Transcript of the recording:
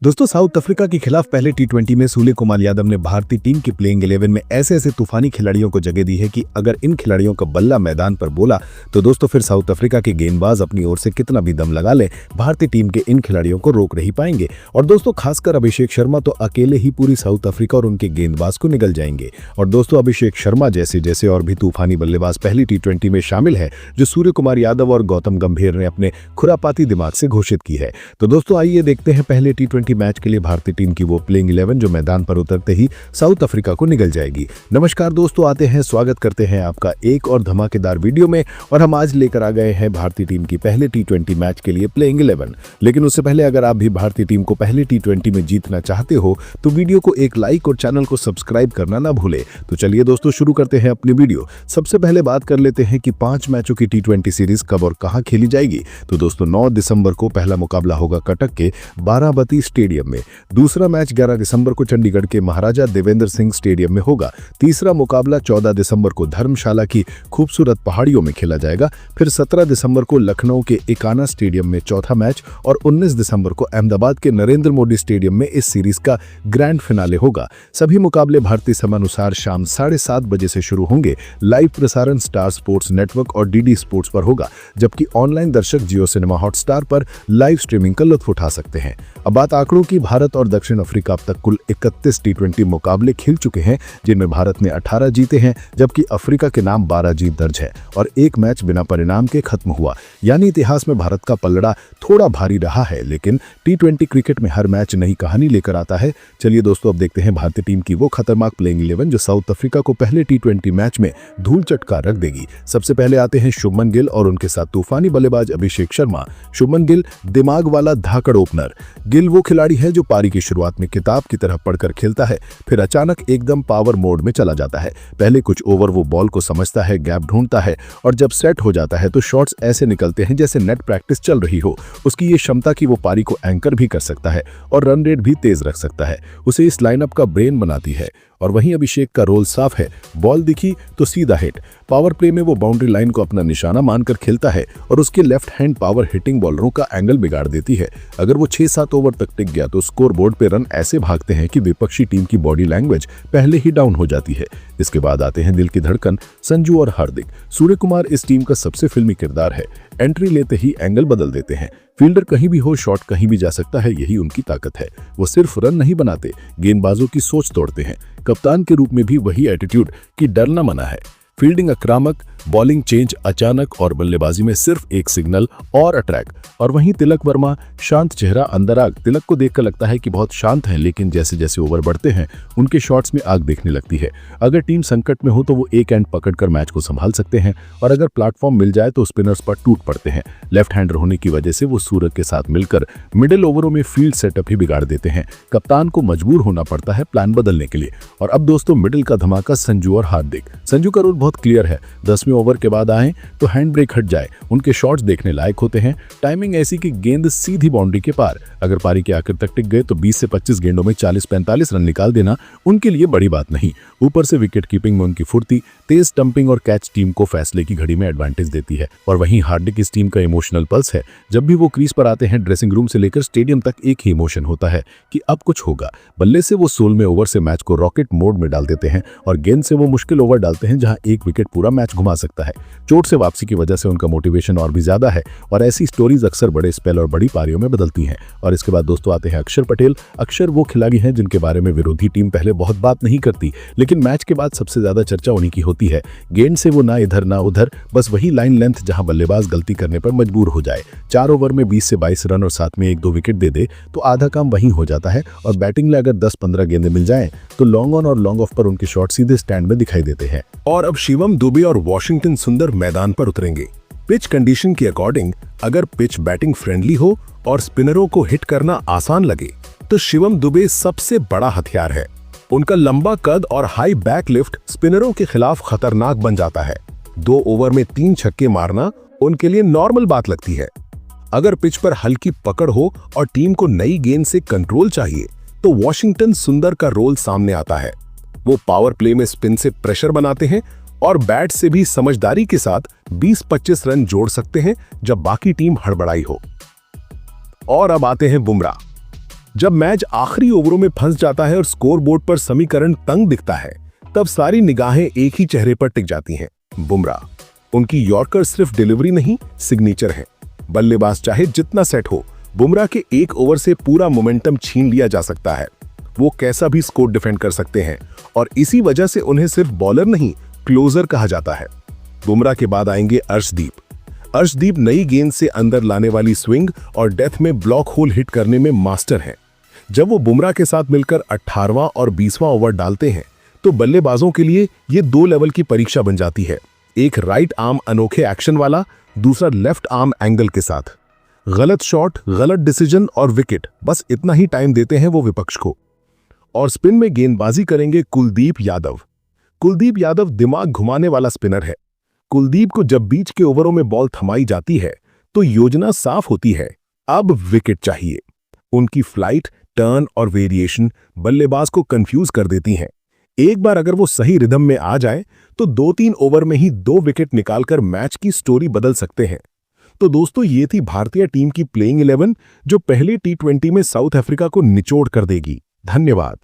दोस्तों, south Africa के खिलाफ पहले टी20 में सूर्य कुमार यादव ने भारतीय टीम की प्लेइंग 11 में ऐसे ऐसे तूफानी खिलाड़ियों को जगह दी है कि अगर इन खिलाड़ियों का बल्ला मैदान पर बोला तो दोस्तों फिर साउथ अफ्रीका के गेंदबाज अपनी ओर से कितना भी दम लगा ले, भारतीय टीम के इन खिलाड़ियों को रोक नहीं पाएंगे। और दोस्तों खासकर अभिषेक शर्मा तो अकेले ही पूरी साउथ अफ्रीका और उनके गेंदबाज को निगल जाएंगे। और दोस्तों अभिषेक शर्मा जैसे जैसे और भी तूफानी बल्लेबाज पहली टी20 में शामिल है जो सूर्य कुमार यादव और गौतम गंभीर ने अपने खुरापाती दिमाग से घोषित की है। तो दोस्तों आइए देखते हैं पहले टी20 मैच के लिए भारतीय टीम की वो प्लेइंग 11 जो मैदान पर उतरते ही साउथ अफ्रीका को निगल जाएगी। नमस्कार दोस्तों, आते हैं स्वागत करते हैं आपका एक और धमाकेदार वीडियो में। और हम आज लेकर आ गए हैं भारतीय टीम की पहले टी20 मैच के लिए प्लेइंग 11। लेकिन उससे पहले अगर आप भी भारतीय टीम को पहले टी20 में जीतना चाहते हो तो वीडियो को एक लाइक और चैनल को सब्सक्राइब करना ना भूले। तो चलिए दोस्तों शुरू करते हैं अपनी वीडियो। सबसे पहले बात कर लेते हैं कि 5 मैचों की टी20 सीरीज कब और कहां खेली जाएगी। तो दोस्तों 9 दिसंबर को पहला मुकाबला होगा कटक के बाराबती स्टेडियम में। दूसरा मैच 11 दिसंबर को चंडीगढ़ के महाराजा देवेंद्र सिंह स्टेडियम में होगा। तीसरा मुकाबला 14 दिसंबर को धर्मशाला की खूबसूरत पहाड़ियों में खेला जाएगा। फिर 17 दिसंबर को लखनऊ के एकाना स्टेडियम में चौथा मैच और 19 दिसंबर को अहमदाबाद के नरेंद्र मोदी स्टेडियम में इस सीरीज का ग्रैंड फिनाले होगा। सभी मुकाबले भारतीय समयानुसार शाम 7:30 बजे से शुरू होंगे। लाइव प्रसारण स्टार स्पोर्ट्स नेटवर्क और डीडी स्पोर्ट्स पर होगा, जबकि ऑनलाइन दर्शक जियो सिनेमा हॉटस्टार पर लाइव स्ट्रीमिंग का लुत्फ उठा सकते हैं। अब बात आंकड़ों की, भारत और दक्षिण अफ्रीका अब तक कुल 31 टी20 मुकाबले खेल चुके हैं, जिनमें भारत ने 18 जीते हैं, जबकि अफ्रीका के नाम 12 जीत दर्ज है और एक मैच बिना परिणाम के खत्म हुआ। यानी इतिहास में भारत का पलड़ा थोड़ा भारी रहा है, लेकिन टी20 क्रिकेट में हर मैच नई कहानी लेकर आता है। चलिए दोस्तों अब देखते हैं भारतीय टीम की वो खतरनाक प्लेइंग 11 जो साउथ अफ्रीका को पहले टी20 मैच में धूल चटका रख देगी। सबसे पहले आते हैं शुभमन गिल और उनके साथ तूफानी बल्लेबाज अभिषेक शर्मा। शुभमन गिल दिमाग वाला धाकड़ ओपनर। गिल वो खिलाड़ी है जो पारी की शुरुआत में किताब की तरह पढ़कर खेलता है, फिर अचानक एकदम पावर मोड में चला जाता है। पहले कुछ ओवर वो बॉल को समझता है, गैप ढूंढता है और जब सेट हो जाता है तो शॉट्स ऐसे निकलते हैं जैसे नेट प्रैक्टिस चल रही हो। उसकी ये क्षमता कि वो पारी को एंकर भी कर सकता है और रन रेट भी तेज रख सकता है, उसे इस लाइनअप का ब्रेन बनाती है। और वहीं अभिषेक का रोल साफ है, बॉल दिखी तो सीधा हिट। पावर प्ले में वो बाउंड्री लाइन को अपना निशाना मानकर खेलता है और उसके लेफ्ट हैंड पावर हिटिंग बॉलरों का एंगल बिगाड़ देती है। अगर वो 6-7 ओवर तक टिक गया तो स्कोर बोर्ड पे रन ऐसे भागते हैं कि विपक्षी टीम की बॉडी लैंग्वेज पहले ही डाउन हो जाती है। इसके बाद आते हैं दिल की धड़कन संजू और हार्दिक। सूर्य कुमार इस टीम का सबसे फिल्मी किरदार है। एंट्री लेते ही एंगल बदल देते हैं। फील्डर कहीं भी हो, शॉट कहीं भी जा सकता है, यही उनकी ताकत है। वो सिर्फ रन नहीं बनाते, गेंदबाजों की सोच तोड़ते हैं। कप्तान के रूप में भी वही एटीट्यूड कि डरना मना है। फील्डिंग आक्रामक, बॉलिंग चेंज अचानक और बल्लेबाजी में सिर्फ एक सिग्नल और अट्रैक। और वहीं तिलक वर्मा शांत चेहरा अंदर आग। तिलक को देखकर लगता है कि बहुत शांत है, लेकिन जैसे जैसे ओवर बढ़ते हैं उनके शॉट्स में आग देखने लगती है। अगर टीम संकट में हो तो वो एक एंड पकड़कर मैच को संभाल सकते हैं और अगर प्लेटफॉर्म मिल जाए तो स्पिनर्स पर टूट पड़ते हैं। लेफ्ट हैंडर होने की वजह से वो सूरज के साथ मिलकर मिडिल ओवरों में फील्ड सेटअप ही बिगाड़ देते हैं। कप्तान को मजबूर होना पड़ता है प्लान बदलने के लिए। और अब दोस्तों मिडिल का धमाका संजू और हार्दिक। संजू का रोल बहुत क्लियर है, 10वें ओवर के बाद आए तो हैंड ब्रेक हट जाए। उनके शॉट्स देखने लायक होते हैं, टाइमिंग ऐसी कि गेंद सीधी बाउंड्री के पार। अगर पारी के आखिर तक टिक गए तो 20 से 25 गेंदों में 40-45 रन निकाल देना उनके लिए बड़ी बात नहीं। ऊपर से विकेट कीपिंग में उनकी फुर्ती, तेज स्टंपिंग और कैच टीम को फैसले की घड़ी में एडवांटेज देती है। और वहीं हार्दिक इस टीम का इमोशनल पल्स है। जब भी वो क्रीज पर आते हैं ड्रेसिंग रूम से लेकर स्टेडियम तक एक ही इमोशन होता है कि अब कुछ होगा। बल्ले से वो 16वें ओवर से मैच को रॉकेट मोड में डाल देते हैं और गेंद से वो मुश्किल ओवर डालते हैं जहां एक विकेट पूरा मैच घुमा सकता है। चोट से वापसी की वजह से उनका मोटिवेशन और भी ज्यादा है और ऐसी स्टोरीज अक्सर बड़े स्पेल और बड़ी पारियों में बदलती हैं। और इसके बाद दोस्तों आते हैं अक्षर पटेल। अक्षर वो खिलाड़ी हैं जिनके बारे में विरोधी टीम पहले बहुत बात नहीं करती, लेकिन मैच के बाद सबसे ज्यादा चर्चा उन्हीं की होती है। गेंद से वो ना इधर ना उधर, बस वही लाइन लेंथ जहां बल्लेबाज गलती करने पर मजबूर हो जाए। 4 ओवर में 20 से 22 रन और साथ में 1-2 विकेट दे दे तो आधा काम वहीं हो जाता है। और बैटिंग में अगर 10-15 गेंदें मिल जाएं तो लॉन्ग ऑन और लॉन्ग ऑफ पर उनके शॉट सीधे स्टैंड में दिखाई देते हैं। और अब शिवम दुबे और वॉशिंगटन सुंदर मैदान पर उतरेंगे। पिच कंडीशन के अकॉर्डिंग अगर पिच बैटिंग फ्रेंडली हो और स्पिनरों को हिट करना आसान लगे तो शिवम दुबे सबसे बड़ा हथियार है। उनका लंबा कद और हाई बैक लिफ्ट स्पिनरों के खिलाफ खतरनाक बन जाता है। 2 ओवर में 3 छक्के मारना उनके लिए नॉर्मल बात लगती है। अगर पिच पर हल्की पकड़ हो और टीम को नई गेंद से कंट्रोल चाहिए तो वॉशिंगटन सुंदर का रोल सामने आता है। वो पावर प्ले में स्पिन से प्रेशर बनाते हैं और बैट से भी समझदारी के साथ 20-25 रन जोड़ सकते हैं जब बाकी टीम हड़बड़ाई हो। और अब आते हैं बुमराह। जब मैच आखिरी ओवरों में फंस जाता है और स्कोरबोर्ड पर समीकरण तंग दिखता है, तब सारी निगाहें एक ही चेहरे पर टिक जाती हैं, बुमराह। उनकी यॉर्कर सिर्फ डिलीवरी नहीं, सिग्नेचर है। बल्लेबाज चाहे जितना सेट हो, बुमराह के एक ओवर से पूरा मोमेंटम छीन लिया जा सकता है। वो कैसा भी स्कोर डिफेंड कर सकते हैं और इसी वजह से उन्हें सिर्फ बॉलर नहीं, क्लोजर कहा जाता है। बुमराह के बाद आएंगे अर्शदीप। अर्शदीप नई गेंद से अंदर लाने वाली स्विंग और डेथ में ब्लॉक होल हिट करने में मास्टर हैं। जब वो बुमराह के साथ मिलकर 18वां और 20वां ओवर डालते हैं तो बल्लेबाजों के लिए ये 2 लेवल की परीक्षा बन जाती है। एक राइट आर्म अनोखे एक्शन वाला, दूसरा लेफ्ट आर्म एंगल के साथ। गलत शॉट, गलत डिसीजन और विकेट, बस इतना ही टाइम देते हैं वो विपक्ष को। और स्पिन में गेंदबाजी करेंगे कुलदीप यादव। कुलदीप यादव दिमाग घुमाने वाला स्पिनर है। कुलदीप को जब बीच के ओवरों में बॉल थमाई जाती है तो योजना साफ होती है, अब विकेट चाहिए। उनकी फ्लाइट, टर्न और वेरिएशन बल्लेबाज को कंफ्यूज कर देती हैं। एक बार अगर वो सही रिदम में आ जाए तो 2-3 ओवर में ही 2 विकेट निकालकर मैच की स्टोरी बदल सकते हैं। तो दोस्तों, ये थी भारतीय टीम की प्लेइंग 11 जो पहले T20 में साउथ अफ्रीका को निचोड़ कर देगी। धन्यवाद।